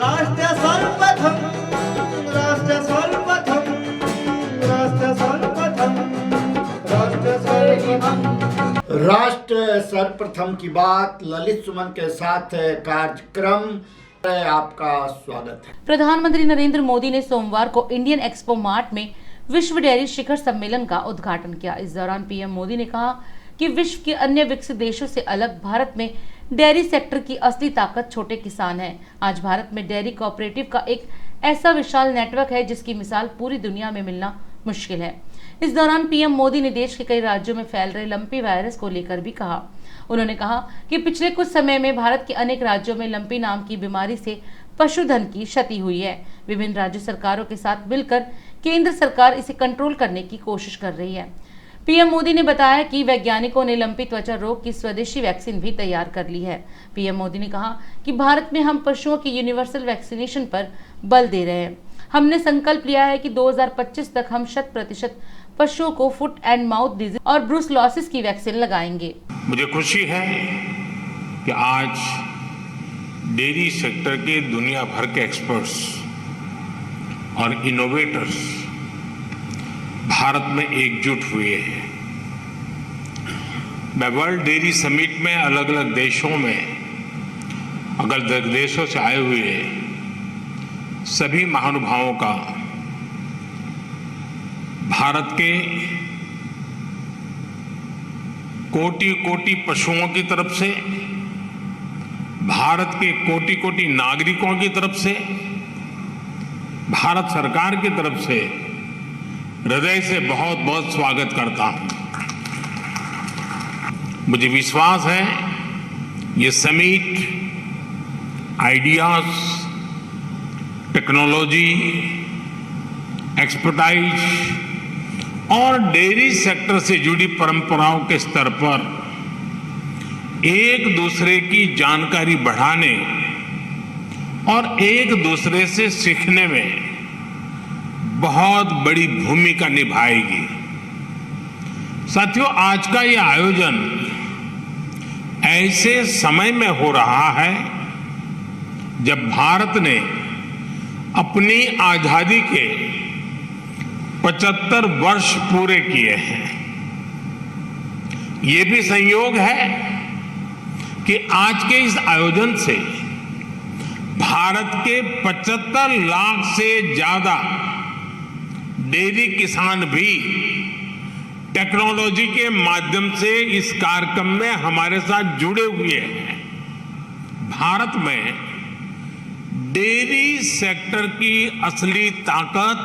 राष्ट्र सर्वप्रथम, राष्ट्र सर्वप्रथम, राष्ट्र सर्वप्रथम, राष्ट्र सर्वप्रथम। राष्ट्र सर्वप्रथम की बात ललित सुमन के साथ कार्यक्रम आपका स्वागत है। प्रधानमंत्री नरेंद्र मोदी ने सोमवार को इंडियन एक्सपो मार्ट में विश्व डेयरी शिखर सम्मेलन का उद्घाटन किया। इस दौरान पीएम मोदी ने कहा कि विश्व के अन्य विकसित देशों से अलग भारत में डेयरी सेक्टर की असली ताकत छोटे किसान है। आज भारत में डेयरी कोऑपरेटिव का एक ऐसा विशाल नेटवर्क है जिसकी मिसाल पूरी दुनिया में मिलना मुश्किल है। इस दौरान पीएम मोदी ने देश के कई राज्यों में फैल रहे लंपी वायरस को लेकर भी कहा। उन्होंने कहा कि पिछले कुछ समय में भारत के अनेक राज्यों में लंपी नाम की बीमारी से पशुधन की क्षति हुई है। विभिन्न राज्य सरकारों के साथ मिलकर केंद्र सरकार इसे कंट्रोल करने की कोशिश कर रही है। पीएम मोदी ने बताया कि वैज्ञानिकों ने लंपी त्वचा रोग की स्वदेशी वैक्सीन भी तैयार कर ली है। पीएम मोदी ने कहा कि भारत में हम पशुओं की यूनिवर्सल वैक्सीनेशन पर बल दे रहे हैं। हमने संकल्प लिया है कि 2025 तक हम 100% पशुओं को फुट एंड माउथ डिजीज और ब्रूसलोसिस की वैक्सीन लगाएंगे। मुझे खुशी है कि आज डेयरी सेक्टर के दुनिया भर के एक्सपर्ट्स और इनोवेटर्स भारत में एकजुट हुए हैं। मैं वर्ल्ड डेयरी समिट में अलग अलग देशों में अलग देशों से आए हुए सभी महानुभावों का भारत के कोटि कोटि पशुओं की तरफ से, भारत के कोटि कोटि नागरिकों की तरफ से, भारत सरकार की तरफ से हृदय से बहुत बहुत स्वागत करता हूं। मुझे विश्वास है ये समिट आइडियाज, टेक्नोलॉजी, एक्सपर्टाइज और डेयरी सेक्टर से जुड़ी परंपराओं के स्तर पर एक दूसरे की जानकारी बढ़ाने और एक दूसरे से सीखने में बहुत बड़ी भूमिका निभाएगी। साथियों, आज का ये आयोजन ऐसे समय में हो रहा है जब भारत ने अपनी आजादी के 75 वर्ष पूरे किए हैं। ये भी संयोग है कि आज के इस आयोजन से भारत के 75 लाख से ज्यादा डेयरी किसान भी टेक्नोलॉजी के माध्यम से इस कार्यक्रम में हमारे साथ जुड़े हुए हैं। भारत में डेयरी सेक्टर की असली ताकत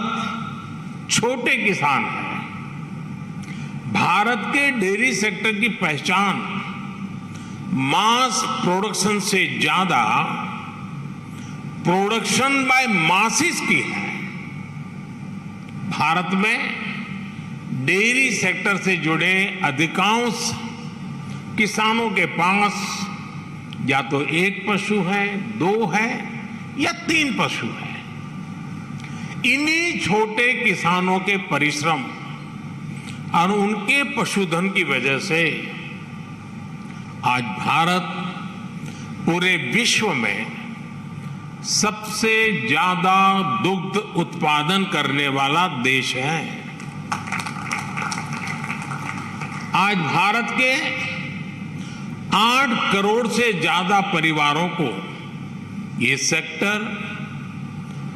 छोटे किसान हैं। भारत के डेयरी सेक्टर की पहचान मास प्रोडक्शन से ज्यादा प्रोडक्शन बाय मासिस की है। भारत में डेयरी सेक्टर से जुड़े अधिकांश किसानों के पास या तो एक पशु है, 2 है या 3 पशु है। इन्हीं छोटे किसानों के परिश्रम और उनके पशुधन की वजह से आज भारत पूरे विश्व में सबसे ज्यादा दुग्ध उत्पादन करने वाला देश है। आज भारत के 8 करोड़ से ज्यादा परिवारों को ये सेक्टर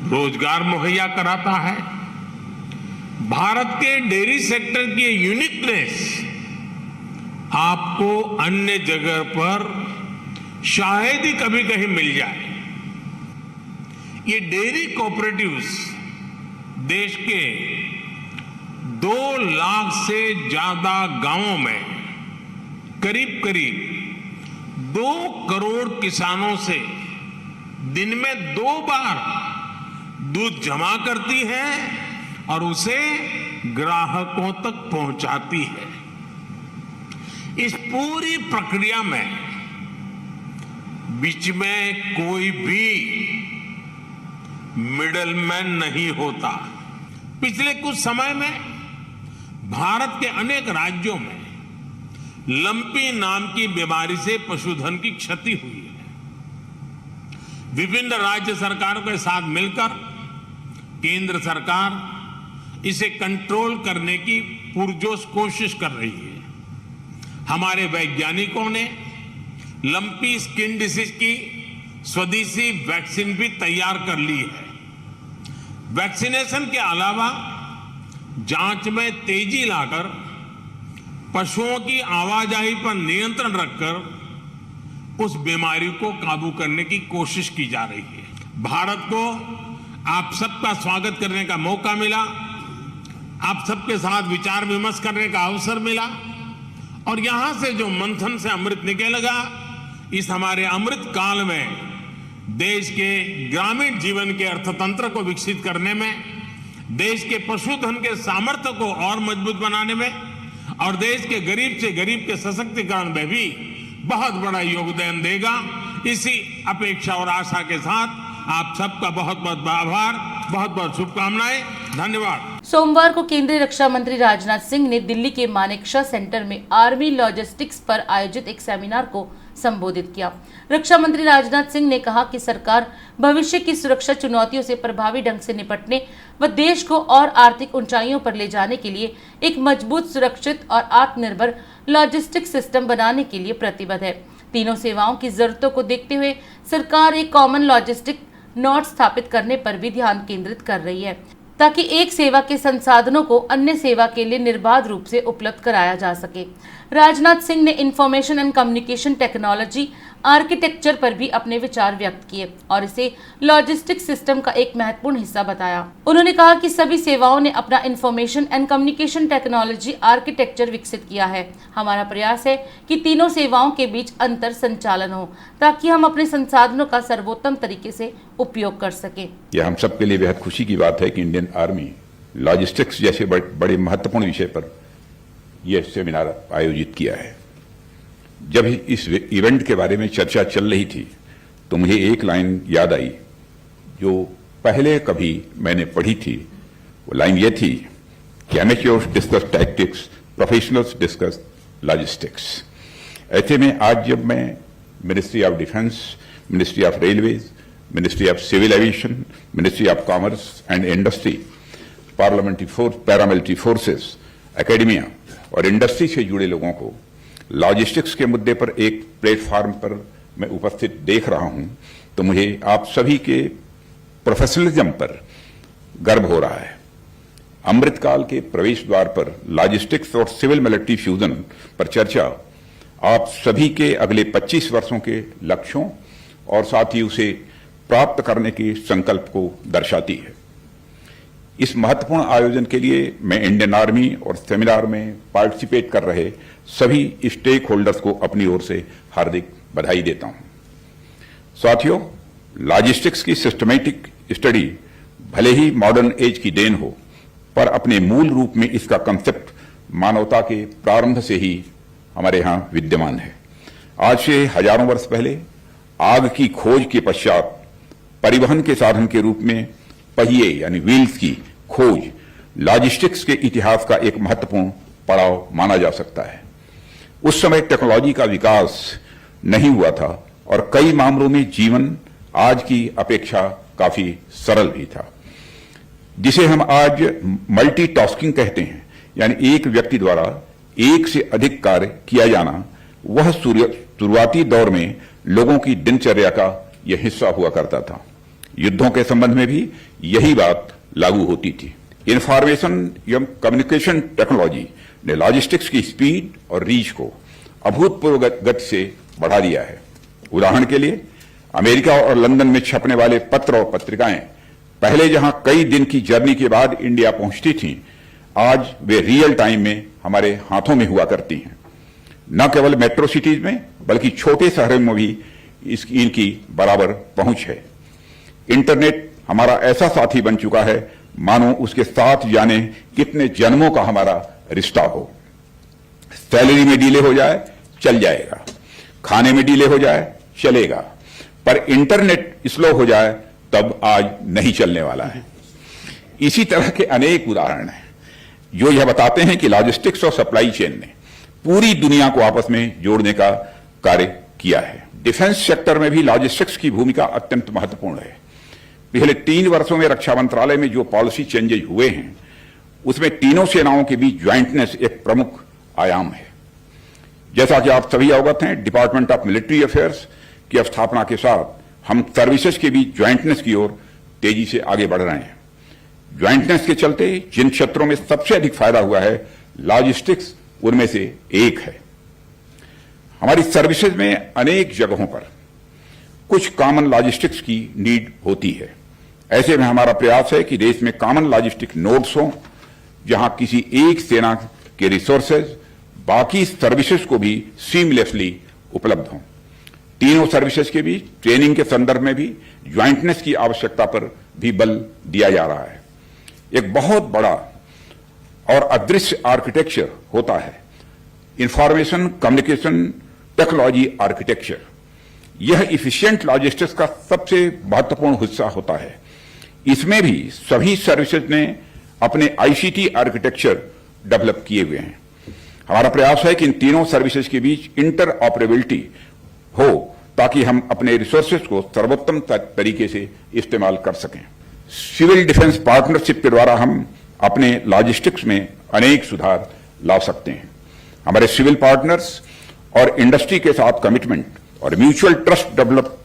रोजगार मुहैया कराता है। भारत के डेयरी सेक्टर की यूनिकनेस आपको अन्य जगह पर शायद ही कभी कहीं मिल जाए। ये डेयरी कोऑपरेटिव्स देश के 2 लाख से ज्यादा गांवों में करीब करीब 2 करोड़ किसानों से दिन में 2 बार दूध जमा करती है और उसे ग्राहकों तक पहुंचाती है। इस पूरी प्रक्रिया में बीच में कोई भी मिडलमैन नहीं होता। पिछले कुछ समय में भारत के अनेक राज्यों में लंपी नाम की बीमारी से पशुधन की क्षति हुई है। विभिन्न राज्य सरकारों के साथ मिलकर केंद्र सरकार इसे कंट्रोल करने की पुरजोश कोशिश कर रही है। हमारे वैज्ञानिकों ने लंपी स्किन डिसीज की स्वदेशी वैक्सीन भी तैयार कर ली है। वैक्सीनेशन के अलावा जांच में तेजी लाकर पशुओं की आवाजाही पर नियंत्रण रखकर उस बीमारी को काबू करने की कोशिश की जा रही है। भारत को आप सबका स्वागत करने का मौका मिला, आप सबके साथ विचार विमर्श करने का अवसर मिला और यहां से जो मंथन से अमृत निकलेगा, इस हमारे अमृत काल में देश के ग्रामीण जीवन के अर्थतंत्र को विकसित करने में, देश के पशुधन के सामर्थ्य को और मजबूत बनाने में और देश के गरीब से गरीब के सशक्तिकरण में भी बहुत बड़ा योगदान देगा। इसी अपेक्षा और आशा के साथ आप सबका बहुत बहुत आभार, बहुत बहुत शुभकामनाएं, धन्यवाद। सोमवार को केंद्रीय रक्षा मंत्री राजनाथ सिंह ने दिल्ली के मानेकशॉ सेंटर में आर्मी लॉजिस्टिक्स पर आयोजित एक सेमिनार को संबोधित किया। रक्षा मंत्री राजनाथ सिंह ने कहा कि सरकार भविष्य की सुरक्षा चुनौतियों से प्रभावी ढंग से निपटने व देश को और आर्थिक ऊंचाइयों पर ले जाने के लिए एक मजबूत, सुरक्षित और आत्मनिर्भर लॉजिस्टिक सिस्टम बनाने के लिए प्रतिबद्ध है। तीनों सेवाओं की जरूरतों को देखते हुए सरकार एक कॉमन लॉजिस्टिक नोड स्थापित करने पर भी ध्यान केंद्रित कर रही है, ताकि एक सेवा के संसाधनों को अन्य सेवा के लिए निर्बाध रूप से उपलब्ध कराया जा सके। राजनाथ सिंह ने information and communication technology architecture पर भी अपने विचार व्यक्त किए और इसे लॉजिस्टिक सिस्टम का एक महत्वपूर्ण हिस्सा बताया। उन्होंने कहा कि सभी सेवाओं ने अपना information and communication technology architecture विकसित किया है। हमारा प्रयास है कि तीनों सेवाओं के बीच अंतर संचालन हो, ताकि हम अपने संसाधनों का सर्वोत्तम तरीके से उपयोग कर सके। यह हम सबके लिए बेहद खुशी की बात है कि इंडियन आर्मी लॉजिस्टिक्स जैसे बड़े महत्वपूर्ण विषय पर यह सेमिनार आयोजित किया है। जब इस इवेंट के बारे में चर्चा चल रही थी तो मुझे एक लाइन याद आई जो पहले कभी मैंने पढ़ी थी। वो लाइन ये थी कि amateurs discuss tactics, professionals discuss logistics. ऐसे में आज जब मैं ministry of defence, ministry of railways, ministry of civil aviation, ministry of commerce and industry, paramilitary forces, academia और इंडस्ट्री से जुड़े लोगों को लॉजिस्टिक्स के मुद्दे पर एक प्लेटफॉर्म पर मैं उपस्थित देख रहा हूं, तो मुझे आप सभी के प्रोफेशनलिज्म पर गर्व हो रहा है। अमृतकाल के प्रवेश द्वार पर लॉजिस्टिक्स और सिविल मिलिट्री फ्यूजन पर चर्चा आप सभी के अगले 25 वर्षों के लक्ष्यों और साथ ही उसे प्राप्त करने के संकल्प को दर्शाती है। इस महत्वपूर्ण आयोजन के लिए मैं इंडियन आर्मी और सेमिनार में पार्टिसिपेट कर रहे सभी स्टेक होल्डर्स को अपनी ओर से हार्दिक बधाई देता हूं। साथियों, लॉजिस्टिक्स की सिस्टमैटिक स्टडी भले ही मॉडर्न एज की देन हो, पर अपने मूल रूप में इसका कंसेप्ट मानवता के प्रारंभ से ही हमारे यहां विद्यमान है। आज से हजारों वर्ष पहले आग की खोज के पश्चात परिवहन के साधन के रूप में पहिए यानी व्हील्स की खोज लॉजिस्टिक्स के इतिहास का एक महत्वपूर्ण पड़ाव माना जा सकता है। उस समय टेक्नोलॉजी का विकास नहीं हुआ था और कई मामलों में जीवन आज की अपेक्षा काफी सरल भी था, जिसे हम आज मल्टीटास्किंग कहते हैं, यानी एक व्यक्ति द्वारा एक से अधिक कार्य किया जाना। वह शुरुआती दौर में लोगों की दिनचर्या का यह हिस्सा हुआ करता था। युद्धों के संबंध में भी यही बात लागू होती थी। इंफॉर्मेशन एवं कम्युनिकेशन टेक्नोलॉजी ने लॉजिस्टिक्स की स्पीड और रीच को अभूतपूर्व गति से बढ़ा दिया है। उदाहरण के लिए अमेरिका और लंदन में छपने वाले पत्र और पत्रिकाएं पहले जहां कई दिन की जर्नी के बाद इंडिया पहुंचती थीं, आज वे रियल टाइम में हमारे हाथों में हुआ करती हैं। न केवल मेट्रो सिटीज में बल्कि छोटे शहरों में भी इनकी बराबर पहुंच है। इंटरनेट हमारा ऐसा साथी बन चुका है मानो उसके साथ जाने कितने जन्मों का हमारा रिश्ता हो। सैलरी में डिले हो जाए चल जाएगा, खाने में डिले हो जाए चलेगा, पर इंटरनेट स्लो हो जाए तब आज नहीं चलने वाला है। इसी तरह के अनेक उदाहरण हैं जो यह बताते हैं कि लॉजिस्टिक्स और सप्लाई चेन ने पूरी दुनिया को आपस में जोड़ने का कार्य किया है। डिफेंस सेक्टर में भी लॉजिस्टिक्स की भूमिका अत्यंत महत्वपूर्ण है। पिछले 3 वर्षों में रक्षा मंत्रालय में जो पॉलिसी चेंजेज हुए हैं उसमें तीनों सेनाओं के बीच ज्वाइंटनेस एक प्रमुख आयाम है। जैसा कि आप सभी अवगत हैं, डिपार्टमेंट ऑफ मिलिट्री अफेयर्स की स्थापना के साथ हम सर्विसेज के बीच ज्वाइंटनेस की ओर तेजी से आगे बढ़ रहे हैं। ज्वाइंटनेस के चलते जिन क्षेत्रों में सबसे अधिक फायदा हुआ है, लॉजिस्टिक्स उनमें से एक है। हमारी सर्विसेज में अनेक जगहों पर कुछ कॉमन लॉजिस्टिक्स की नीड होती है। ऐसे में हमारा प्रयास है कि देश में कॉमन लॉजिस्टिक नोड्स हों, जहां किसी एक सेना के रिसोर्सेज बाकी सर्विसेज को भी सीमलेसली उपलब्ध हों। तीनों सर्विसेज के बीच ट्रेनिंग के संदर्भ में भी ज्वाइंटनेस की आवश्यकता पर भी बल दिया जा रहा है। एक बहुत बड़ा और अदृश्य आर्किटेक्चर होता है इंफॉर्मेशन कम्युनिकेशन टेक्नोलॉजी आर्किटेक्चर। यह इफिशिएंट लॉजिस्टिक्स का सबसे महत्वपूर्ण हिस्सा होता है। इसमें भी सभी सर्विसेज ने अपने आईसीटी आर्किटेक्चर डेवलप किए हुए हैं। हमारा प्रयास है कि इन तीनों सर्विसेज के बीच इंटर ऑपरेबिलिटी हो ताकि हम अपने रिसोर्सेज को सर्वोत्तम तरीके से इस्तेमाल कर सकें। सिविल डिफेंस पार्टनरशिप के द्वारा हम अपने लॉजिस्टिक्स में अनेक सुधार ला सकते हैं। हमारे सिविल पार्टनर्स और इंडस्ट्री के साथ कमिटमेंट और म्यूचुअल ट्रस्ट डेवलप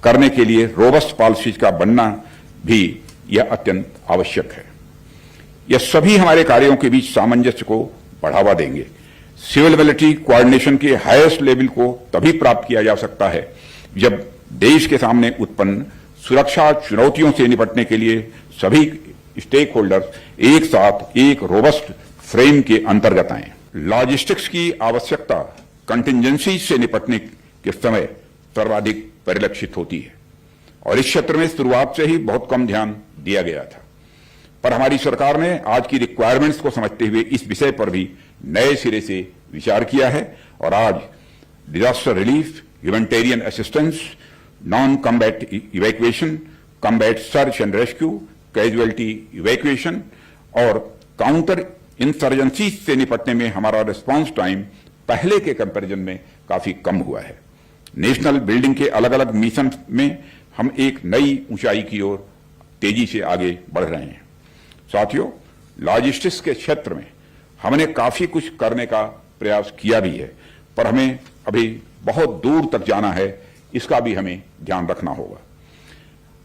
करने के लिए रोबस्ट पॉलिसीज का बनना भी यह अत्यंत आवश्यक है। यह सभी हमारे कार्यों के बीच सामंजस्य को बढ़ावा देंगे। सिविल मिलिट्री कोऑर्डिनेशन के हाईएस्ट लेवल को तभी प्राप्त किया जा सकता है जब देश के सामने उत्पन्न सुरक्षा चुनौतियों से निपटने के लिए सभी स्टेक होल्डर्स एक साथ एक रोबस्ट फ्रेम के अंतर्गत आए। लॉजिस्टिक्स की आवश्यकता कंटिजेंसी से निपटने के समय सर्वाधिक परिलक्षित होती है और इस क्षेत्र में शुरुआत से ही बहुत कम ध्यान दिया गया था, पर हमारी सरकार ने आज की रिक्वायरमेंट्स को समझते हुए इस विषय पर भी नए सिरे से विचार किया है और आज disaster relief, humanitarian assistance, non combat evacuation, combat search and rescue, casualty evacuation और काउंटर इंसर्जेंसी से निपटने में हमारा रिस्पांस टाइम पहले के कंपैरिजन में काफी कम हुआ है। नेशनल बिल्डिंग के अलग अलग मिशन में हम एक नई ऊंचाई की ओर तेजी से आगे बढ़ रहे हैं। साथियों, लॉजिस्टिक्स के क्षेत्र में हमने काफी कुछ करने का प्रयास किया भी है, पर हमें अभी बहुत दूर तक जाना है, इसका भी हमें ध्यान रखना होगा।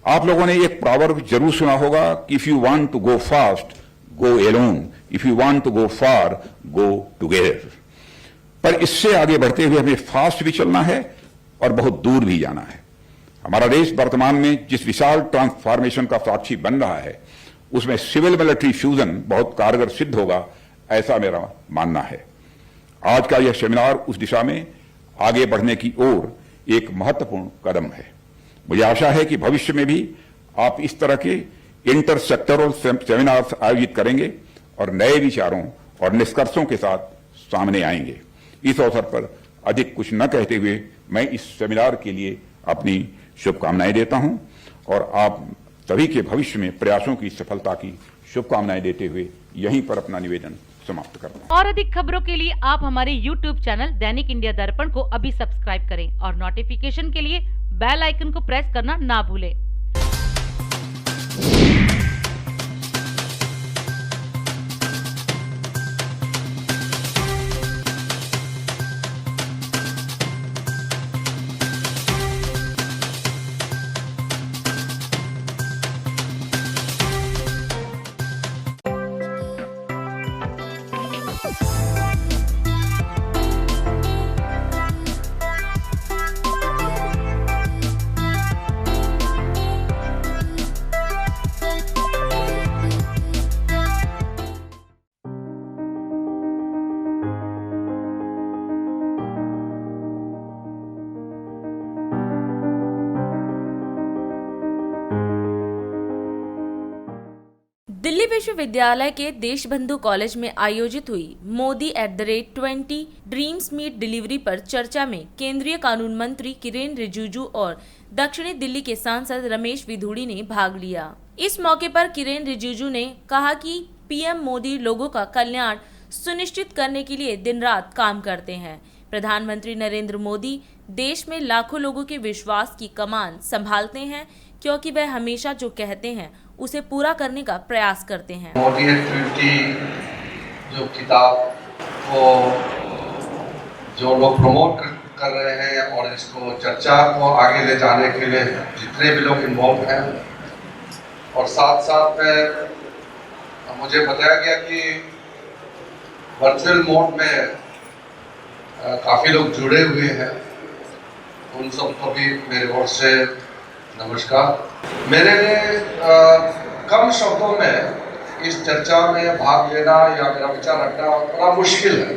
आप लोगों ने एक प्रॉवर्ब जरूर सुना होगा कि if you want to go fast go alone, if you want to go far go together. पर इससे आगे बढ़ते हुए हमें फास्ट भी चलना है और बहुत दूर भी जाना है। हमारा देश वर्तमान में जिस विशाल ट्रांसफॉर्मेशन का साक्षी बन रहा है उसमें सिविल मिलिट्री फ्यूजन बहुत कारगर सिद्ध होगा, ऐसा मेरा मानना है। आज का यह सेमिनार उस दिशा में आगे बढ़ने की ओर एक महत्वपूर्ण कदम है। मुझे आशा है कि भविष्य में भी आप इस तरह के इंटर सेक्टरल सेमिनार्स आयोजित करेंगे और नए विचारों और निष्कर्षों के साथ सामने आएंगे। इस अवसर पर अधिक कुछ न कहते हुए मैं इस सेमिनार के लिए अपनी शुभकामनाएं देता हूं और आप सभी के भविष्य में प्रयासों की सफलता की शुभकामनाएं देते हुए यहीं पर अपना निवेदन समाप्त करता हूं। और अधिक खबरों के लिए आप हमारे YouTube चैनल दैनिक इंडिया दर्पण को अभी सब्सक्राइब करें और नोटिफिकेशन के लिए बेल आइकन को प्रेस करना ना भूलें। दिल्ली विश्वविद्यालय के देशबंधु कॉलेज में आयोजित हुई मोदी @20 ड्रीम्स मीट डिलीवरी पर चर्चा में केंद्रीय कानून मंत्री किरेन रिजिजू और दक्षिणी दिल्ली के सांसद रमेश विधुड़ी ने भाग लिया। इस मौके पर किरेन रिजिजू ने कहा कि पीएम मोदी लोगों का कल्याण सुनिश्चित करने के लिए दिन रात काम करते हैं। प्रधानमंत्री नरेंद्र मोदी देश में लाखों लोगों के विश्वास की कमान संभालते हैं, क्योंकि वह हमेशा जो कहते हैं उसे पूरा करने का प्रयास करते हैं। मोदी एट 20 जो किताब को जो लोग प्रमोट कर रहे हैं और इसको चर्चा को आगे ले जाने के लिए जितने भी लोग इन्वॉल्व हैं, और साथ साथ में मुझे बताया गया कि वर्चुअल मोड में काफ़ी लोग जुड़े हुए हैं, उन सबको भी मेरे ओर से नमस्कार। मेरे लिए कम शब्दों में इस चर्चा में भाग लेना या मेरा विचार रखना बड़ा मुश्किल है।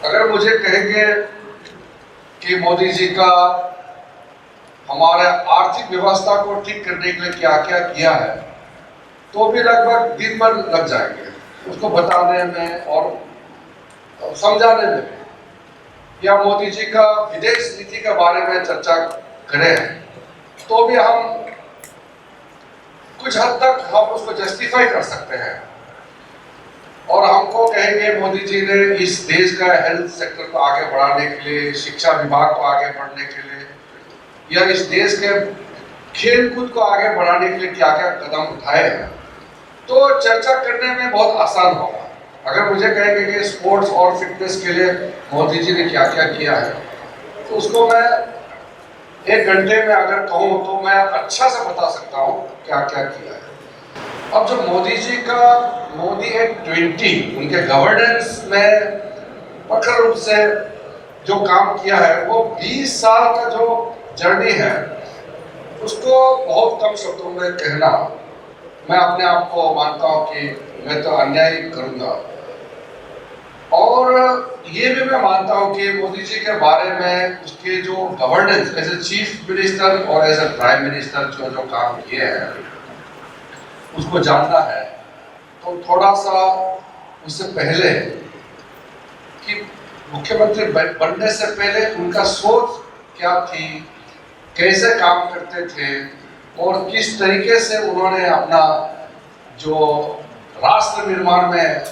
अगर मुझे कहेंगे कि मोदी जी का हमारे आर्थिक व्यवस्था को ठीक करने के लिए क्या क्या किया है, तो भी लगभग दिन भर लग जाएंगे उसको बताने में और समझाने में। या मोदी जी का विदेश नीति के बारे में चर्चा करें तो भी हम कुछ हद तक हम उसको जस्टिफाई कर सकते हैं, और हमको कहेंगे मोदी जी ने इस देश का हेल्थ सेक्टर को आगे बढ़ाने के लिए, शिक्षा विभाग को आगे बढ़ने के लिए, या इस देश के खेल कूद को आगे बढ़ाने के लिए क्या क्या कदम उठाए हैं, तो चर्चा करने में बहुत आसान होगा। अगर मुझे कहेंगे कि स्पोर्ट्स और फिटनेस के लिए मोदी जी ने क्या क्या किया है, तो उसको मैं 1 घंटे में अगर कहूँ तो मैं अच्छा से बता सकता हूँ क्या क्या किया है। अब जो मोदी जी का मोदी एट 20 उनके गवर्नेंस में प्रखर रूप से जो काम किया है, वो 20 साल का जो जर्नी है उसको बहुत कम शब्दों में कहना, मैं अपने आप को मानता हूँ कि मैं तो अन्याय करूँगा। और ये भी मैं मानता हूँ कि मोदी जी के बारे में उसके जो governance as a chief minister और एज ए प्राइम मिनिस्टर जो काम किए हैं उसको जानना है। तो थोड़ा सा उससे पहले कि मुख्यमंत्री बनने से पहले उनका सोच क्या थी, कैसे काम करते थे, और किस तरीके से उन्होंने अपना जो राष्ट्र निर्माण में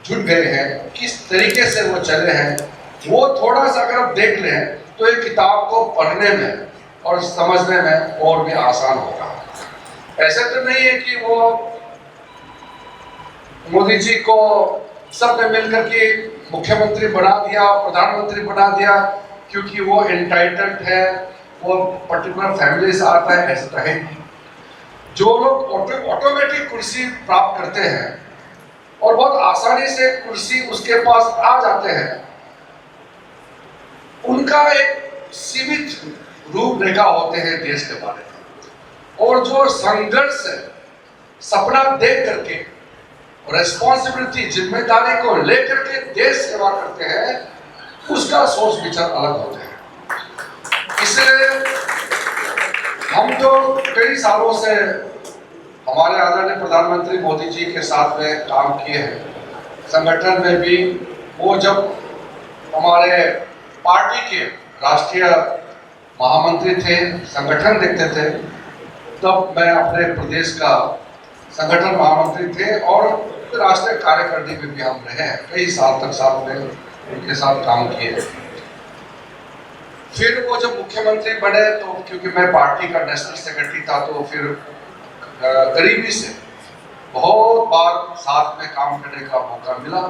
जुट गए हैं, किस तरीके से वो चले हैं, वो थोड़ा सा अगर आप देख लें तो ये किताब को पढ़ने में और समझने में और भी आसान होगा। ऐसा तो नहीं है कि वो मोदी जी को सबने मिलकर के मुख्यमंत्री बना दिया, प्रधानमंत्री बना दिया क्योंकि वो एंटाइटल्ड है, वो पर्टिकुलर फैमिली से आता है, ऐसा तो है नहीं। जो लोग ऑटोमेटिक कुर्सी प्राप्त करते हैं और बहुत आसानी से कुर्सी उसके पास आ जाते हैं, उनका एक सीमित रूपरेखा होते हैं देश के बारे में। और जो संघर्ष है, सपना देख करके, रेस्पॉन्सिबिलिटी, जिम्मेदारी को लेकर के देश सेवा करते हैं, उसका सोच विचार अलग होते हैं। इसलिए हम तो कई सालों से हमारे आदरणीय प्रधानमंत्री मोदी जी के साथ में काम किए हैं। संगठन में भी वो जब हमारे पार्टी के राष्ट्रीय महामंत्री थे, संगठन देखते थे, तब मैं अपने प्रदेश का संगठन महामंत्री थे और राष्ट्रीय कार्यकारिणी में भी हम रहे हैं। कई साल तक साथ में उनके साथ काम किए। फिर वो जब मुख्यमंत्री बने तो क्योंकि मैं पार्टी का नेशनल सेक्रेटरी था, तो फिर करीबी से बहुत बार साथ में काम करने का मौका मिला।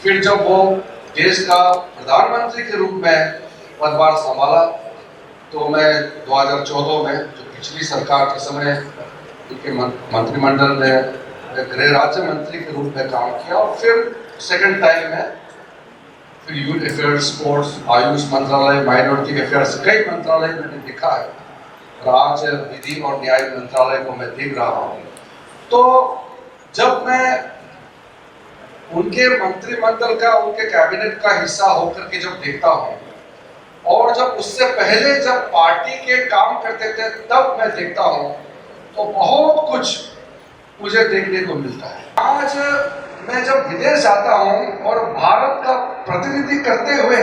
फिर जब वो देश का प्रधानमंत्री के रूप में पदभार संभाला, तो मैं 2014 में जो पिछली सरकार के समय उनके मंत्रिमंडल में गृह राज्य मंत्री के रूप में काम किया, और फिर सेकंड टाइम में फिर यूथ अफेयर्स, स्पोर्ट्स, आयुष मंत्रालय, माइनॉरिटी अफेयर्स, कई मंत्रालय मैंने देखा है। राज्य विधि और न्याय मंत्रालय को मैं देख रहा हूँ। तो जब मैं उनके मंत्रिमंडल का, उनके कैबिनेट का हिस्सा होकर के जब देखता हूँ, और जब उससे पहले जब पार्टी के काम करते थे तब मैं देखता हूँ, तो बहुत कुछ मुझे देखने को मिलता है। आज मैं जब विदेश जाता हूँ और भारत का प्रतिनिधि करते हुए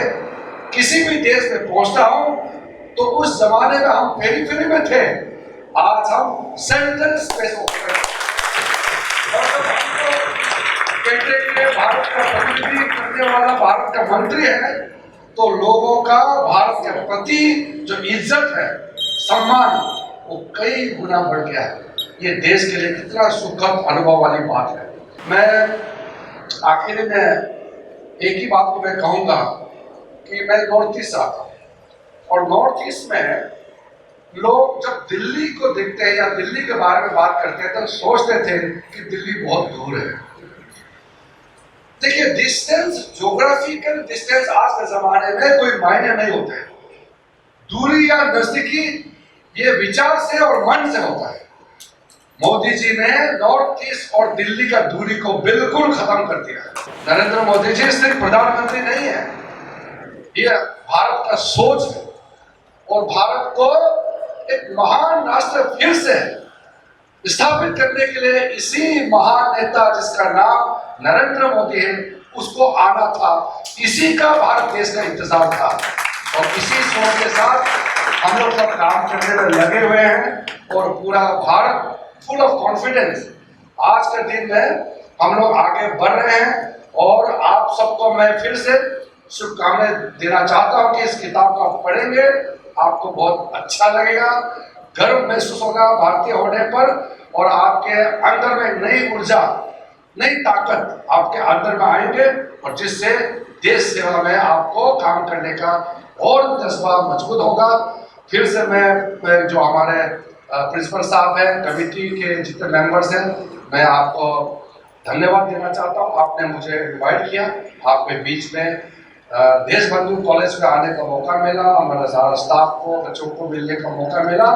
किसी भी देश में पहुंचता हूँ, तो उस जमाने में हम पेरिफेरी में थे, आज हम सेंट्रल स्पेस कहते हैं भारत का प्रतिनिधि करने वाला भारत का मंत्री है, तो लोगों का भारत के प्रति जो इज्जत है, सम्मान, वो कई गुना बढ़ गया है। ये देश के लिए कितना सुखद अनुभव वाली बात है। मैं आखिर में एक ही बात को मैं कहूँगा कि मैं नॉर्थ ईस्ट आता हूँ, और नॉर्थ ईस्ट में लोग जब दिल्ली को देखते हैं या दिल्ली के बारे में बात करते हैं तो सोचते थे कि दिल्ली बहुत दूर है। देखिए, डिस्टेंस, ज्योग्राफिकल डिस्टेंस आज के जमाने में कोई मायने नहीं होते हैं। दूरी या नजदीकी ये विचार से और मन से होता है। मोदी जी ने नॉर्थ ईस्ट और दिल्ली का दूरी को बिल्कुल खत्म कर दिया है। नरेंद्र मोदी जी सिर्फ प्रधानमंत्री नहीं है, ये भारत का सोच है, और भारत को एक महान राष्ट्र फिर से स्थापित करने के लिए इसी महान नेता जिसका नाम नरेंद्र मोदी है, उसको आना था। इसी का भारत देश का इंतजार था, और इसी सोच के साथ हम लोग सब काम करने में लगे हुए हैं, और पूरा भारत फुल ऑफ कॉन्फिडेंस आज के दिन में हम लोग आगे बढ़ रहे हैं। और आप सबको मैं फिर से शुभकामनाएं देना चाहता हूं कि इस किताब को आप पढ़ेंगे, आपको बहुत अच्छा लगेगा, गर्व महसूस होगा भारतीय होने पर, और आपके अंदर में नई ऊर्जा, नई ताकत आपके अंदर में आएंगे, और जिससे देश सेवा में आपको काम करने का और जज्बा मजबूत होगा। फिर से मैं जो हमारे प्रिंसिपल साहब हैं, कमेटी के जितने मेंबर्स हैं, मैं आपको धन्यवाद देना चाहता हूँ। आपने मुझे इनवाइट किया, आपके बीच में देशबंधु कॉलेज में आने का मौका मिला, हमारे सारा स्टाफ को, बच्चों को मिलने का मौका मिला,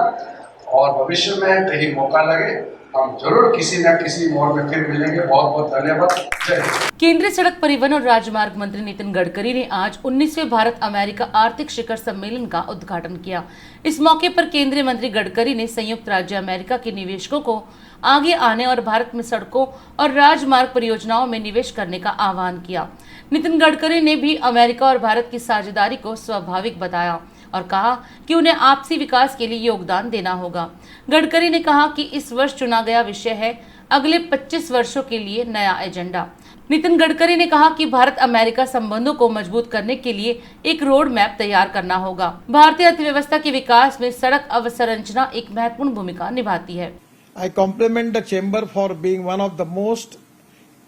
और भविष्य में कहीं मौका लगे हम जरूर किसी न किसी मोड़ में फिर मिलेंगे। बहुत बहुत धन्यवाद। जय हिंद। केंद्रीय सड़क परिवहन और राजमार्ग मंत्री नितिन गडकरी ने आज 19वें भारत अमेरिका आर्थिक शिखर सम्मेलन का उद्घाटन किया। इस मौके पर केंद्रीय मंत्री गडकरी ने संयुक्त राज्य अमेरिका के निवेशकों को आगे आने और भारत में सड़कों और राजमार्ग परियोजनाओं में निवेश करने का आह्वान किया। नितिन गडकरी ने भी अमेरिका और भारत की साझेदारी को स्वाभाविक बताया और कहा कि उन्हें आपसी विकास के लिए योगदान देना होगा। गडकरी ने कहा कि इस वर्ष चुना गया विषय है अगले 25 वर्षों के लिए नया एजेंडा। नितिन गडकरी ने कहा कि भारत अमेरिका संबंधों को मजबूत करने के लिए एक रोड मैप तैयार करना होगा। भारतीय अर्थव्यवस्था के विकास में सड़क अवसंरचना एक महत्वपूर्ण भूमिका निभाती है। I compliment the Chamber for being one of the most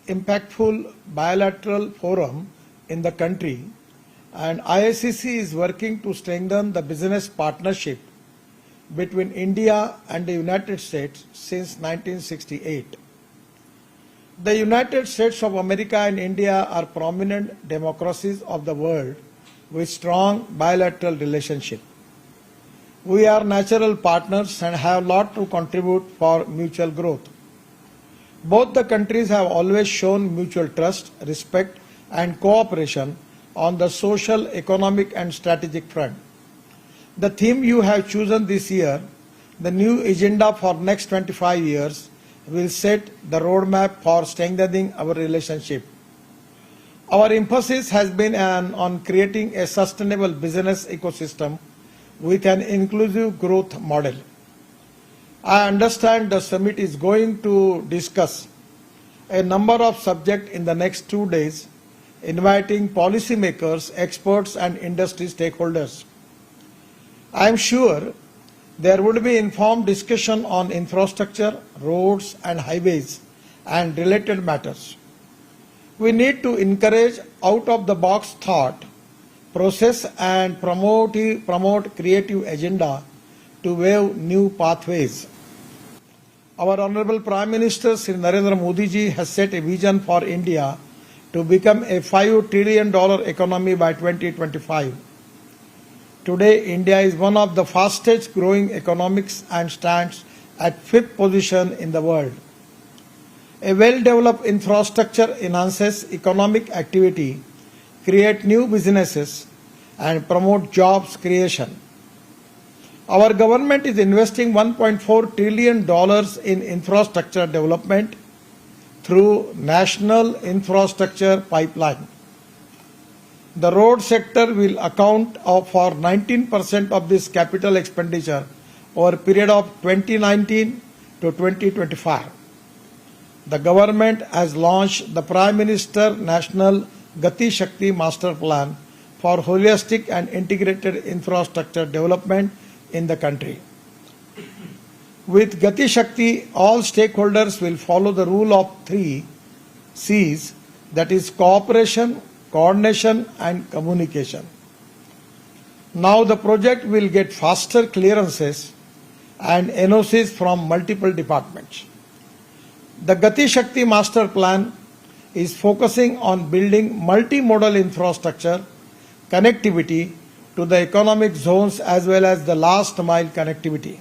impactful bilateral forum in the country, and IICC is working to strengthen the business partnership between India and the United States since 1968. The United States of America and India are prominent democracies of the world with strong bilateral relationship. We are natural partners and have a lot to contribute for mutual growth. Both the countries have always shown mutual trust, respect, and cooperation on the social, economic, and strategic front. The theme you have chosen this year, the new agenda for next 25 years, will set the roadmap for strengthening our relationship. Our emphasis has been on creating a sustainable business ecosystem with an inclusive growth model. I understand the summit is going to discuss a number of subjects in the next 2 days, inviting policymakers, experts, and industry stakeholders. I am sure there would be informed discussion on infrastructure, roads, and highways, and related matters. We need to encourage out-of-the-box thought, process, and promote creative agenda to wave new pathways. Our Honorable Prime Minister Sri Narendra Modi ji has set a vision for India to become a $5 trillion economy by 2025. Today, India is one of the fastest growing economies and stands at 5th position in the world. A well-developed infrastructure enhances economic activity, create new businesses, and promote jobs creation. Our government is investing $1.4 trillion in infrastructure development through National Infrastructure Pipeline. The road sector will account for 19% of this capital expenditure over a period of 2019 to 2025. The government has launched the Prime Minister National Gati Shakti Master Plan for holistic and integrated infrastructure development in the country. With Gati Shakti, all stakeholders will follow the rule of 3 C's, that is cooperation, coordination and communication. Now the project will get faster clearances and NOCs from multiple departments. The Gati Shakti Master Plan is focusing on building multimodal infrastructure, connectivity to the economic zones as well as the last mile connectivity.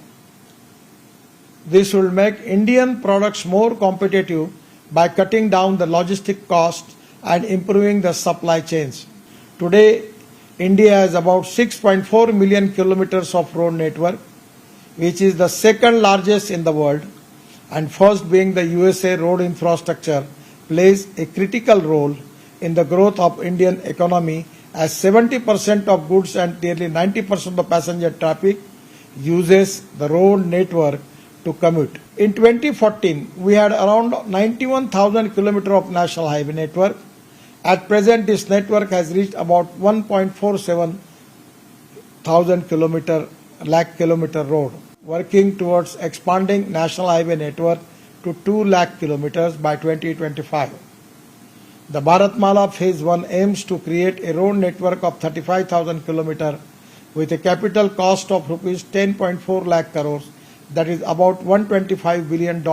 This will make Indian products more competitive by cutting down the logistic costs and improving the supply chains. Today, India has about 6.4 million kilometers of road network, which is the second largest in the world, and first being the USA. Road infrastructure plays a critical role in the growth of Indian economy, as 70% of goods and nearly 90% of the passenger traffic uses the road network to commute. In 2014, we had around 91,000 kilometers of national highway network. At present, this network has reached about 1.47 lakh kilometer road, working towards expanding national highway network to 2 lakh kilometers by 2025. The Bharatmala Phase 1 aims to create a road network of 35,000 kilometers with a capital cost of rupees 10.4 lakh crores, that is about $125 billion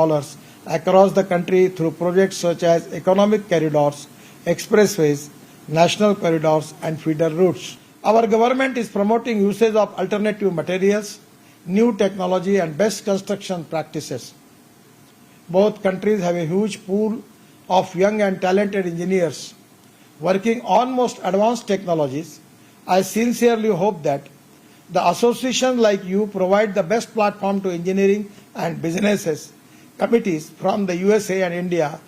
across the country through projects such as economic corridors, expressways, national corridors and feeder routes. Our government is promoting usage of alternative materials, new technology and best construction practices. Both countries have a huge pool of young and talented engineers working on most advanced technologies. I sincerely hope that the associations like you provide the best platform to engineering and businesses committees from the USA and India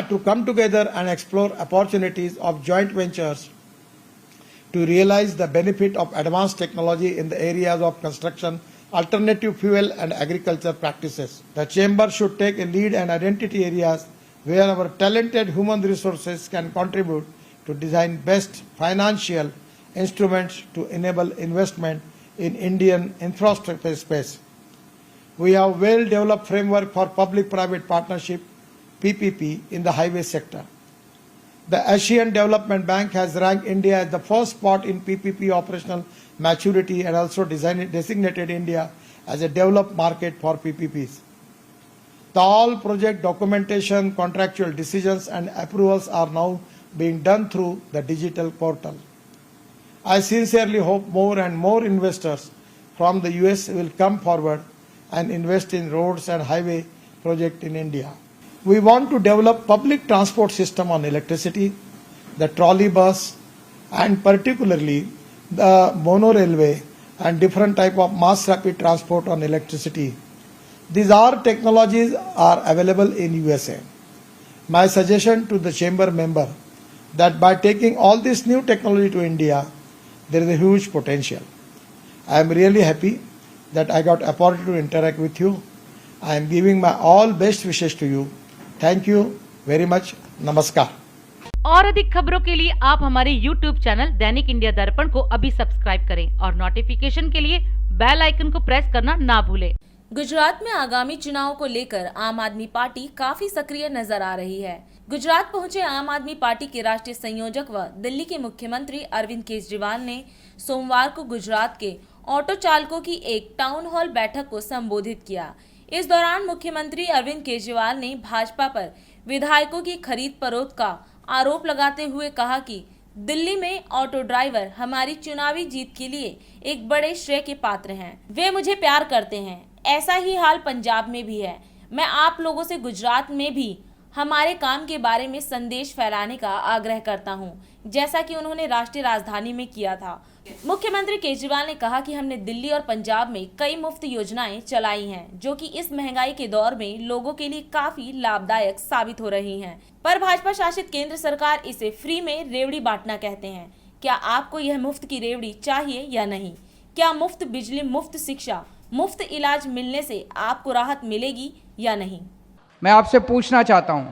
to come together and explore opportunities of joint ventures to realize the benefit of advanced technology in the areas of construction, alternative fuel and agriculture practices. The Chamber should take a lead and identity areas where our talented human resources can contribute to design best financial instruments to enable investment in Indian infrastructure space. We have well-developed framework for public-private partnership, PPP, in the highway sector. The Asian Development Bank has ranked India as the first spot in PPP operational maturity and also designated India as a developed market for PPPs. The all project documentation, contractual decisions and approvals are now being done through the digital portal. I sincerely hope more and more investors from the US will come forward and invest in roads and highway projects in India. We want to develop public transport system on electricity, the trolley bus, and particularly the mono railway and different type of mass rapid transport on electricity. These are technologies are available in USA. My suggestion to the chamber member that by taking all this new technology to India, there is a huge potential. I am really happy that I got opportunity to interact with you. I am giving my all best wishes to you. Thank you very much. Namaskar. और अधिक खबरों के लिए आप हमारे YouTube channel दैनिक India दर्पण को अभी सब्सक्राइब करें और नोटिफिकेशन के लिए बेल आइकन को प्रेस करना ना भूलें। गुजरात में आगामी चुनाव को लेकर आम आदमी पार्टी काफी सक्रिय नजर आ रही है। गुजरात पहुंचे आम आदमी पार्टी के राष्ट्रीय संयोजक व दिल्ली के मुख्यमंत्री अरविंद केजरीवाल ने सोमवार को गुजरात के ऑटो चालकों की एक टाउन हॉल बैठक को संबोधित किया। इस दौरान मुख्यमंत्री अरविंद केजरीवाल ने भाजपा पर विधायकों की खरीद फरोख्त का आरोप लगाते हुए कहा कि दिल्ली में ऑटो ड्राइवर हमारी चुनावी जीत के लिए एक बड़े श्रेय के पात्र हैं। वे मुझे प्यार करते हैं। ऐसा ही हाल पंजाब में भी है। मैं आप लोगों से गुजरात में भी हमारे काम के बारे में संदेश फैलाने का आग्रह करता हूं, जैसा कि उन्होंने राष्ट्रीय राजधानी में किया था। मुख्यमंत्री केजरीवाल ने कहा कि हमने दिल्ली और पंजाब में कई मुफ्त योजनाएं चलाई हैं, जो कि इस महंगाई के दौर में लोगों के लिए काफी लाभदायक साबित हो रही हैं। पर भाजपा शासित केंद्र सरकार इसे फ्री में रेवड़ी बांटना कहते हैं। क्या आपको यह मुफ्त की रेवड़ी चाहिए या नहीं? क्या मुफ्त बिजली, मुफ्त शिक्षा, मुफ्त इलाज मिलने से आपको राहत मिलेगी या नहीं? मैं आपसे पूछना चाहता हूं,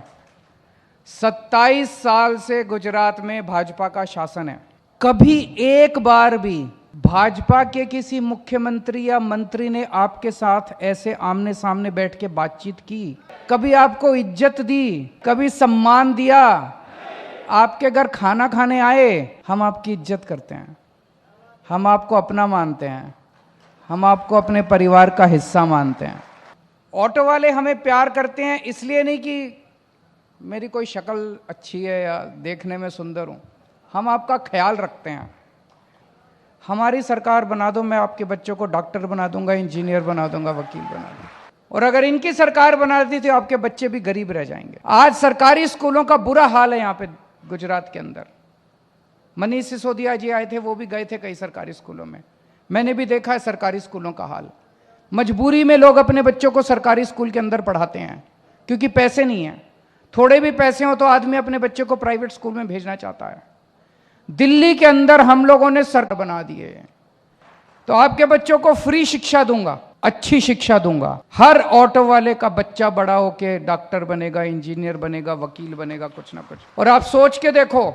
27 साल से गुजरात में भाजपा का शासन है। कभी एक बार भी भाजपा के किसी मुख्यमंत्री या मंत्री ने आपके साथ ऐसे आमने सामने बैठ के बातचीत की? कभी आपको इज्जत दी? कभी सम्मान दिया? आपके घर खाना खाने आए? हम आपकी इज्जत करते हैं, हम आपको अपना मानते हैं, हम आपको अपने परिवार का हिस्सा मानते हैं। ऑटो वाले हमें प्यार करते हैं इसलिए नहीं कि मेरी कोई शक्ल अच्छी है या देखने में सुंदर हूं, हम आपका ख्याल रखते हैं। हमारी सरकार बना दो, मैं आपके बच्चों को डॉक्टर बना दूंगा, इंजीनियर बना दूंगा, वकील बना दूंगा। और अगर इनकी सरकार बना दी तो आपके बच्चे भी गरीब रह जाएंगे। आज सरकारी स्कूलों का बुरा हाल है यहाँ पे गुजरात के अंदर। मनीष सिसोदिया जी आए थे, वो भी गए थे कई सरकारी स्कूलों में, मैंने भी देखा है सरकारी स्कूलों का हाल। मजबूरी में लोग अपने बच्चों को सरकारी स्कूल के अंदर पढ़ाते हैं क्योंकि पैसे नहीं है। थोड़े भी पैसे हो तो आदमी अपने बच्चे को प्राइवेट स्कूल में भेजना चाहता है। दिल्ली के अंदर हम लोगों ने सरकार बना दिए, तो आपके बच्चों को फ्री शिक्षा दूंगा, अच्छी शिक्षा दूंगा। हर ऑटो वाले का बच्चा बड़ा होके डॉक्टर बनेगा, इंजीनियर बनेगा, वकील बनेगा, कुछ ना कुछ। और आप सोच के देखो,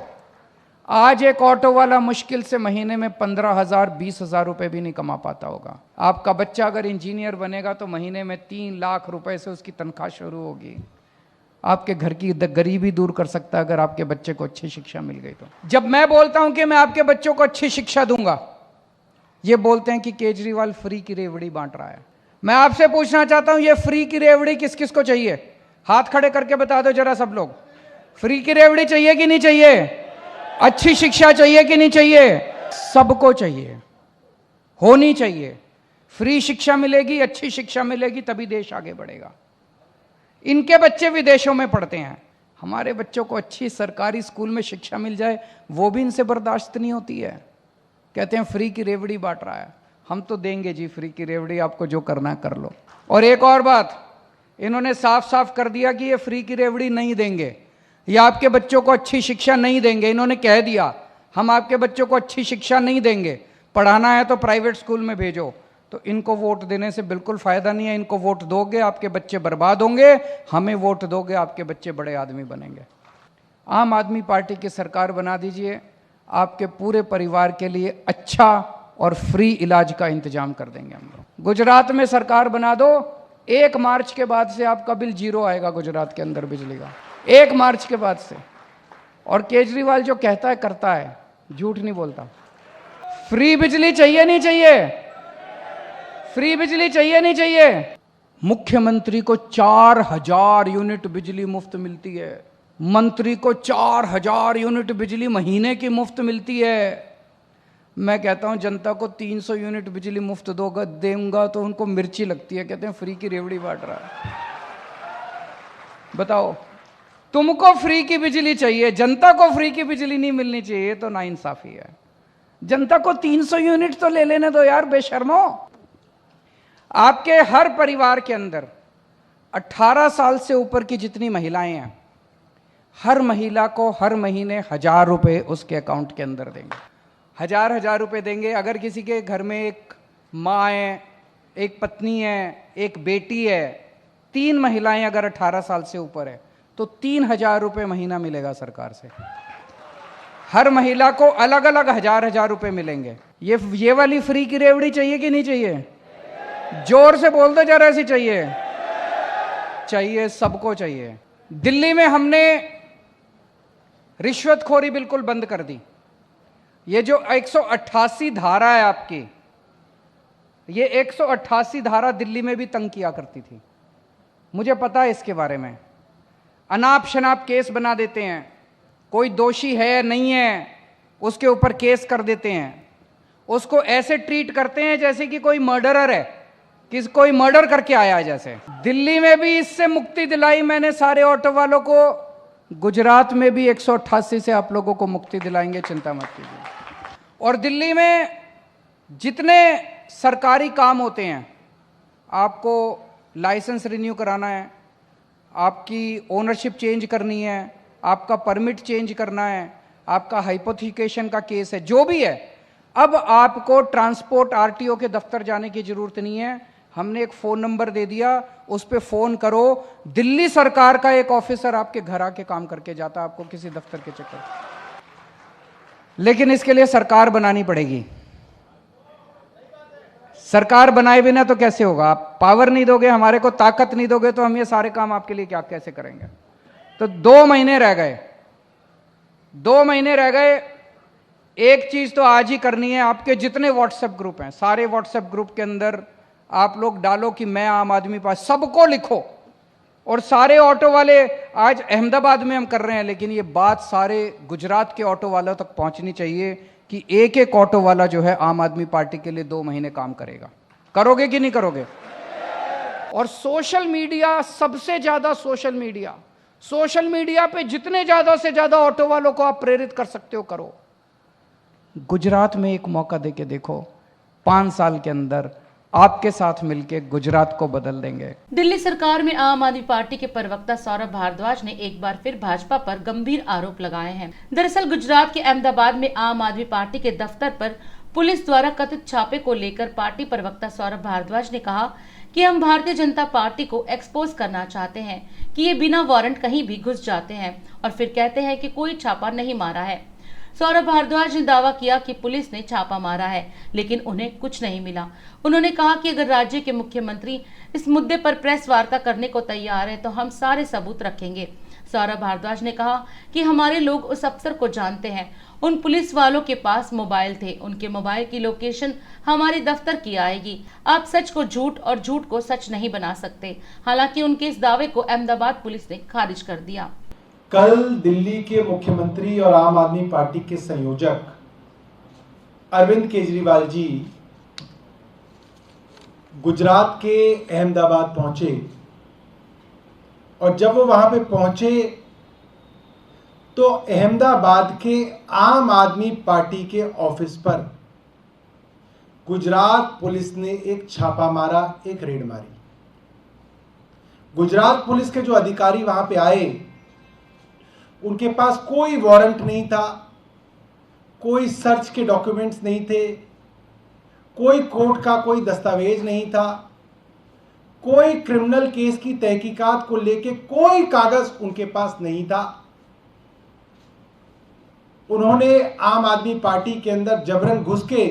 आज एक ऑटो वाला मुश्किल से महीने में 15,000 20,000 रुपए भी नहीं कमा पाता होगा। आपका बच्चा अगर इंजीनियर बनेगा तो महीने में 3 लाख रुपए से उसकी तनख्वाह शुरू होगी। आपके घर की गरीबी दूर कर सकता है अगर आपके बच्चे को अच्छी शिक्षा मिल गई तो। जब मैं बोलता हूं कि मैं आपके बच्चों को अच्छी शिक्षा दूंगा, ये बोलते हैं कि केजरीवाल फ्री की रेवड़ी बांट रहा है। मैं आपसे पूछना चाहता हूं, ये फ्री की रेवड़ी किस किस को चाहिए? हाथ खड़े करके बता दो जरा सब लोग। फ्री की रेवड़ी चाहिए कि नहीं चाहिए? अच्छी शिक्षा चाहिए कि नहीं चाहिए? सबको चाहिए, होनी चाहिए। फ्री शिक्षा मिलेगी, अच्छी शिक्षा मिलेगी, तभी देश आगे बढ़ेगा। इनके बच्चे विदेशों में पढ़ते हैं, हमारे बच्चों को अच्छी सरकारी स्कूल में शिक्षा मिल जाए वो भी इनसे बर्दाश्त नहीं होती है। कहते हैं फ्री की रेवड़ी बांट रहा है। हम तो देंगे जी फ्री की रेवड़ी, आपको जो करना है कर लो। और एक और बात, इन्होंने साफ साफ कर दिया कि ये फ्री की रेवड़ी नहीं देंगे या आपके बच्चों को अच्छी शिक्षा नहीं देंगे। इन्होंने कह दिया हम आपके बच्चों को अच्छी शिक्षा नहीं देंगे, पढ़ाना है तो प्राइवेट स्कूल में भेजो। तो इनको वोट देने से बिल्कुल फायदा नहीं है। इनको वोट दोगे आपके बच्चे बर्बाद होंगे, हमें वोट दोगे आपके बच्चे बड़े आदमी बनेंगे। आम आदमी पार्टी की सरकार बना दीजिए, आपके पूरे परिवार के लिए अच्छा और फ्री इलाज का इंतजाम कर देंगे हम लोग। गुजरात में सरकार बना दो, 1 मार्च के बाद से आपका बिल 0 आएगा गुजरात के अंदर बिजली का, 1 मार्च के बाद से। और केजरीवाल जो कहता है करता है, झूठ नहीं बोलता। फ्री बिजली चाहिए नहीं चाहिए? फ्री बिजली चाहिए नहीं चाहिए? मुख्यमंत्री को 4,000 यूनिट बिजली मुफ्त मिलती है, मंत्री को 4,000 यूनिट बिजली महीने की मुफ्त मिलती है। मैं कहता हूं जनता को 300 यूनिट बिजली मुफ्त दूंगा तो उनको मिर्ची लगती है, कहते हैं फ्री की रेवड़ी बांट रहा है। बताओ, तुमको फ्री की बिजली चाहिए, जनता को फ्री की बिजली नहीं मिलनी चाहिए, तो नाइंसाफी है। जनता को 300 यूनिट तो ले लेने दो यार, बेशर्मो। आपके हर परिवार के अंदर 18 साल से ऊपर की जितनी महिलाएं हैं, हर महिला को हर महीने 1,000 रुपए उसके अकाउंट के अंदर देंगे। 1,000 रुपए देंगे। अगर किसी के घर में एक माँ है, एक पत्नी है, एक बेटी है, 3 महिलाएं अगर 18 साल से ऊपर है तो 3,000 रुपए महीना मिलेगा सरकार से। हर महिला को अलग अलग 1,000 रुपए मिलेंगे। ये वाली फ्री की रेवड़ी चाहिए कि नहीं चाहिए? जोर से बोल दो जरा, ऐसी चाहिए? चाहिए, सबको चाहिए। दिल्ली में हमने रिश्वतखोरी बिल्कुल बंद कर दी। ये जो 188 धारा है आपकी, ये 188 धारा दिल्ली में भी तंग किया करती थी, मुझे पता है इसके बारे में। अनाप शनाप केस बना देते हैं, कोई दोषी है नहीं है उसके ऊपर केस कर देते हैं, उसको ऐसे ट्रीट करते हैं जैसे कि कोई मर्डरर है, कि कोई मर्डर करके आया है जैसे। दिल्ली में भी इससे मुक्ति दिलाई मैंने सारे ऑटो वालों को, गुजरात में भी 188 से आप लोगों को मुक्ति दिलाएंगे, चिंता मत कीजिए। और दिल्ली में जितने सरकारी काम होते हैं, आपको लाइसेंस रिन्यू कराना है, आपकी ओनरशिप चेंज करनी है, आपका परमिट चेंज करना है, आपका हाइपोथिकेशन का केस है, जो भी है, अब आपको ट्रांसपोर्ट आरटीओ के दफ्तर जाने की जरूरत नहीं है। हमने एक फोन नंबर दे दिया, उस पे फोन करो, दिल्ली सरकार का एक ऑफिसर आपके घर आके काम करके जाता, आपको किसी दफ्तर के चक्कर। लेकिन इसके लिए सरकार बनानी पड़ेगी। सरकार बनाए बिना तो कैसे होगा? आप पावर नहीं दोगे, हमारे को ताकत नहीं दोगे, तो हम ये सारे काम आपके लिए क्या कैसे करेंगे? तो 2 महीने रह गए, 2 महीने रह गए। एक चीज तो आज ही करनी है। आपके जितने व्हाट्सएप ग्रुप हैं, सारे व्हाट्सएप ग्रुप के अंदर आप लोग डालो कि मैं आम आदमी पार्टी, सबको लिखो। और सारे ऑटो वाले, आज अहमदाबाद में हम कर रहे हैं, लेकिन ये बात सारे गुजरात के ऑटो वालों तक पहुंचनी चाहिए कि एक एक ऑटो वाला जो है आम आदमी पार्टी के लिए 2 महीने काम करेगा। करोगे कि नहीं करोगे? और सोशल मीडिया, सबसे ज्यादा सोशल मीडिया पे जितने ज्यादा से ज्यादा ऑटो वालों को आप प्रेरित कर सकते हो करो। गुजरात में एक मौका देके देखो, 5 साल के अंदर आपके साथ मिलकर गुजरात को बदल देंगे। दिल्ली सरकार में आम आदमी पार्टी के प्रवक्ता सौरभ भारद्वाज ने एक बार फिर भाजपा पर गंभीर आरोप लगाए हैं। दरअसल गुजरात के अहमदाबाद में आम आदमी पार्टी के दफ्तर पर पुलिस द्वारा कथित छापे को लेकर पार्टी प्रवक्ता सौरभ भारद्वाज ने कहा कि हम भारतीय जनता पार्टी को एक्सपोज करना चाहते हैं कि ये बिना वारंट कहीं भी घुस जाते हैं और फिर कहते हैं कि कोई छापा नहीं मारा है। सौरभ भारद्वाज ने दावा किया कि पुलिस ने छापा मारा है, लेकिन उन्हें कुछ नहीं मिला। उन्होंने कहा कि अगर राज्य के मुख्यमंत्री इस मुद्दे पर प्रेस वार्ता करने को तैयार है तो हम सारे सबूत रखेंगे। सौरभ भारद्वाज ने कहा कि हमारे लोग उस अफसर को जानते हैं, उन पुलिस वालों के पास मोबाइल थे, उनके मोबाइल की लोकेशन हमारे दफ्तर की आएगी। आप सच को झूठ और झूठ को सच नहीं बना सकते। हालांकि उनके इस दावे को अहमदाबाद पुलिस ने खारिज कर दिया। कल दिल्ली के मुख्यमंत्री और आम आदमी पार्टी के संयोजक अरविंद केजरीवाल जी गुजरात के अहमदाबाद पहुंचे और जब वो वहां पे पहुंचे तो अहमदाबाद के आम आदमी पार्टी के ऑफिस पर गुजरात पुलिस ने एक छापा मारा, एक रेड मारी। गुजरात पुलिस के जो अधिकारी वहां पे आए, उनके पास कोई वारंट नहीं था, कोई सर्च के डॉक्यूमेंट्स नहीं थे, कोई कोर्ट का कोई दस्तावेज नहीं था, कोई क्रिमिनल केस की तहकीकात को लेके कोई कागज उनके पास नहीं था। उन्होंने आम आदमी पार्टी के अंदर जबरन घुस के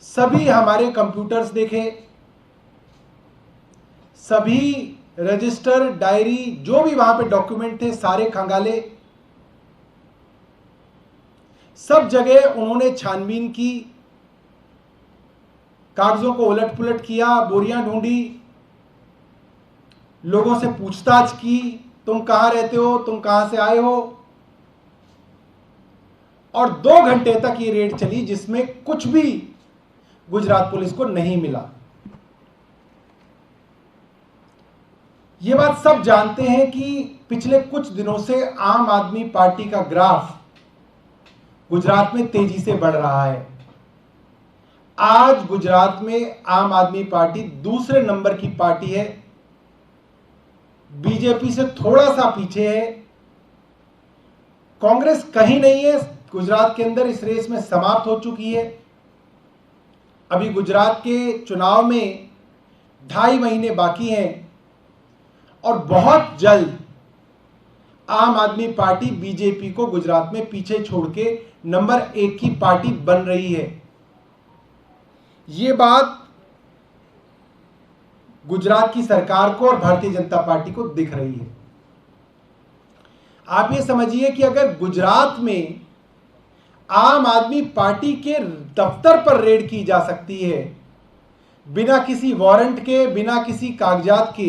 सभी हमारे कंप्यूटर्स देखे, सभी रजिस्टर, डायरी, जो भी वहां पे डॉक्यूमेंट थे सारे खंगाले। सब जगह उन्होंने छानबीन की, कागजों को उलट पुलट किया, बोरियां ढूंढी, लोगों से पूछताछ की, तुम कहां रहते हो, तुम कहां से आए हो। और 2 घंटे तक ये रेड चली जिसमें कुछ भी गुजरात पुलिस को नहीं मिला। ये बात सब जानते हैं कि पिछले कुछ दिनों से आम आदमी पार्टी का ग्राफ गुजरात में तेजी से बढ़ रहा है। आज गुजरात में आम आदमी पार्टी दूसरे नंबर की पार्टी है, बीजेपी से थोड़ा सा पीछे है। कांग्रेस कहीं नहीं है गुजरात के अंदर, इस रेस में समाप्त हो चुकी है। अभी गुजरात के चुनाव में 2.5 महीने बाकी हैं और बहुत जल्द आम आदमी पार्टी बीजेपी को गुजरात में पीछे छोड़ के नंबर 1 की पार्टी बन रही है। ये बात गुजरात की सरकार को और भारतीय जनता पार्टी को दिख रही है। आप ये समझिए कि अगर गुजरात में आम आदमी पार्टी के दफ्तर पर रेड की जा सकती है बिना किसी वारंट के, बिना किसी कागजात के,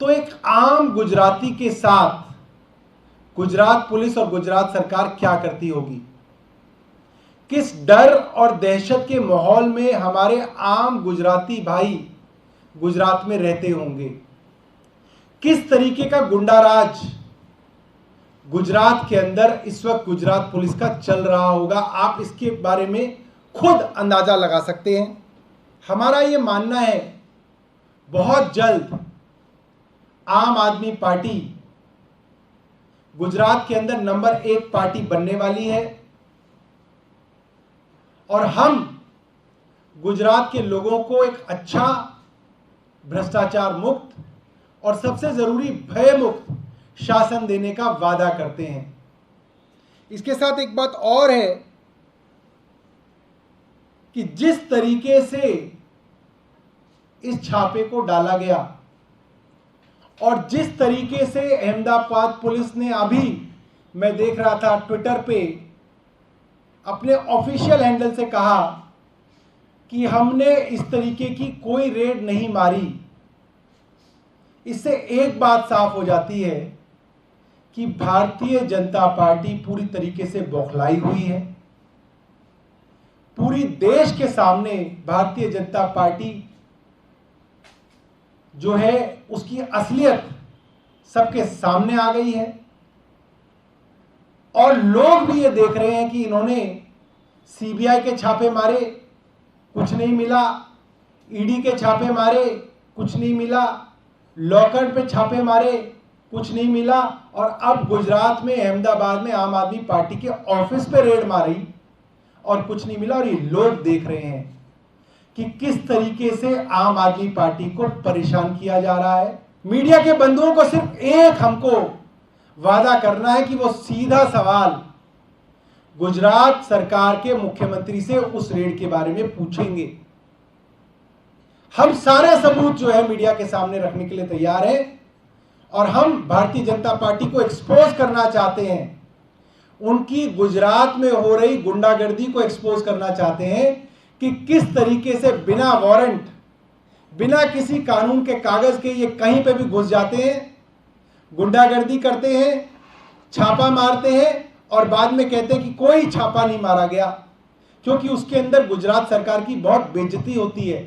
तो एक आम गुजराती के साथ गुजरात पुलिस और गुजरात सरकार क्या करती होगी? किस डर और दहशत के माहौल में हमारे आम गुजराती भाई गुजरात में रहते होंगे? किस तरीके का गुंडाराज गुजरात के अंदर इस वक्त गुजरात पुलिस का चल रहा होगा? आप इसके बारे में खुद अंदाजा लगा सकते हैं। हमारा ये मानना है बहुत जल्द आम आदमी पार्टी गुजरात के अंदर नंबर 1 पार्टी बनने वाली है और हम गुजरात के लोगों को एक अच्छा, भ्रष्टाचार मुक्त और सबसे जरूरी भय मुक्त शासन देने का वादा करते हैं। इसके साथ एक बात और है कि जिस तरीके से इस छापे को डाला गया और जिस तरीके से अहमदाबाद पुलिस ने, अभी मैं देख रहा था ट्विटर पे, अपने ऑफिशियल हैंडल से कहा कि हमने इस तरीके की कोई रेड नहीं मारी, इससे एक बात साफ हो जाती है कि भारतीय जनता पार्टी पूरी तरीके से बौखलाई हुई है। पूरी देश के सामने भारतीय जनता पार्टी जो है उसकी असलियत सबके सामने आ गई है और लोग भी ये देख रहे हैं कि इन्होंने सीबीआई के छापे मारे, कुछ नहीं मिला, ईडी के छापे मारे, कुछ नहीं मिला, लॉकअप पे छापे मारे, कुछ नहीं मिला, और अब गुजरात में अहमदाबाद में आम आदमी पार्टी के ऑफिस पे रेड मारी और कुछ नहीं मिला। और ये लोग देख रहे हैं कि किस तरीके से आम आदमी पार्टी को परेशान किया जा रहा है। मीडिया के बंधुओं को सिर्फ एक हमको वादा करना है कि वो सीधा सवाल गुजरात सरकार के मुख्यमंत्री से उस रेड के बारे में पूछेंगे। हम सारे सबूत जो है मीडिया के सामने रखने के लिए तैयार हैं और हम भारतीय जनता पार्टी को एक्सपोज करना चाहते हैं, उनकी गुजरात में हो रही गुंडागर्दी को एक्सपोज करना चाहते हैं कि किस तरीके से बिना वारंट, बिना किसी कानून के कागज के ये कहीं पे भी घुस जाते हैं, गुंडागर्दी करते हैं, छापा मारते हैं और बाद में कहते हैं कि कोई छापा नहीं मारा गया, क्योंकि उसके अंदर गुजरात सरकार की बहुत बेइज्जती होती है।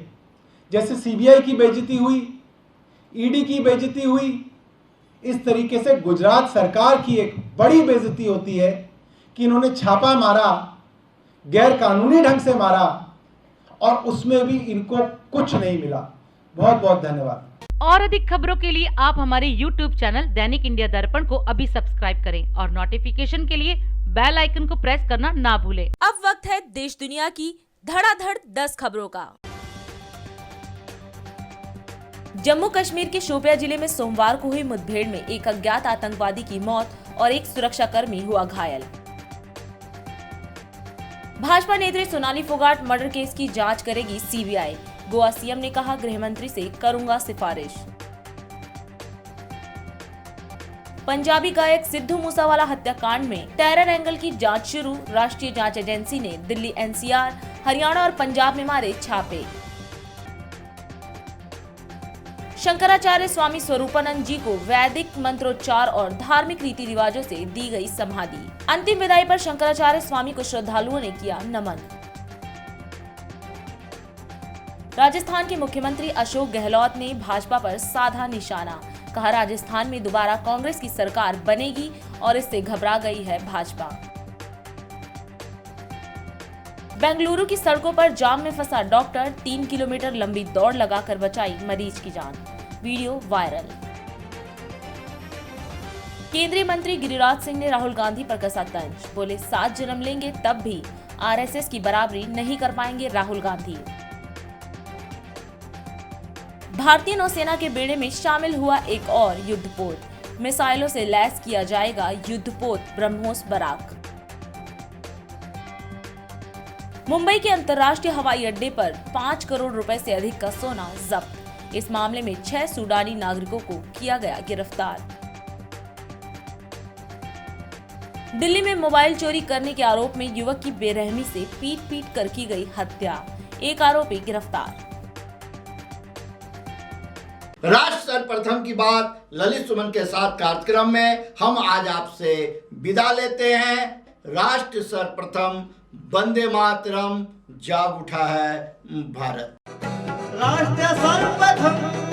जैसे सीबीआई की बेइज्जती हुई, ईडी की बेइज्जती हुई, इस तरीके से गुजरात सरकार की एक बड़ी बेइज्जती होती है कि इन्होंने छापा मारा, गैर कानूनी ढंग से मारा और उसमें भी इनको कुछ नहीं मिला। बहुत बहुत धन्यवाद। और अधिक खबरों के लिए आप हमारे YouTube चैनल दैनिक इंडिया दर्पण को अभी सब्सक्राइब करें और नोटिफिकेशन के लिए बेल आइकन को प्रेस करना ना भूलें। अब वक्त है देश दुनिया की धड़ाधड़ 10 खबरों का। जम्मू कश्मीर के शोपियां जिले में सोमवार को हुई मुठभेड़ में एक अज्ञात आतंकवादी की मौत और एक सुरक्षाकर्मी हुआ घायल। भाजपा नेत्री सोनाली फोगाट मर्डर केस की जांच करेगी सीबीआई। गोवा सीएम ने कहा, गृह मंत्री से करूंगा सिफारिश। पंजाबी गायक सिद्धू मूसावाला हत्याकांड में टेरर एंगल की जांच शुरू। राष्ट्रीय जांच एजेंसी ने दिल्ली, एनसीआर, हरियाणा और पंजाब में मारे छापे। शंकराचार्य स्वामी स्वरूपानंद जी को वैदिक मंत्रोच्चार और धार्मिक रीति रिवाजों से दी गई समाधि। अंतिम विदाई पर शंकराचार्य स्वामी को श्रद्धालुओं ने किया नमन। राजस्थान के मुख्यमंत्री अशोक गहलोत ने भाजपा पर साधा निशाना। कहा, राजस्थान में दोबारा कांग्रेस की सरकार बनेगी और इससे घबरा गई है भाजपा। बेंगलुरु की सड़कों पर जाम में फंसा डॉक्टर, 3 किलोमीटर लंबी दौड़ लगाकर बचाई मरीज की जान। Video viral. केंद्रीय मंत्री गिरिराज सिंह ने राहुल गांधी पर कसा तंज। बोले, 7 जन्म लेंगे तब भी आरएसएस की बराबरी नहीं कर पाएंगे राहुल गांधी। भारतीय नौसेना के बेड़े में शामिल हुआ एक और युद्धपोत। मिसाइलों से लैस किया जाएगा युद्धपोत ब्रह्मोस बराक। मुंबई के अंतर्राष्ट्रीय हवाई अड्डे पर 5 करोड़ रुपए से अधिक का सोना जब्त। इस मामले में 6 सूडानी नागरिकों को किया गया गिरफ्तार। दिल्ली में मोबाइल चोरी करने के आरोप में युवक की बेरहमी से पीट कर की गई हत्या। एक आरोपी गिरफ्तार। राष्ट्र सर्वप्रथम की बात ललित सुमन के साथ कार्यक्रम में हम आज आपसे विदा लेते हैं। राष्ट्र सर्वप्रथम, वंदे मातरम, जाग उठा है भारत। राष्ट्र सर्वप्रथम।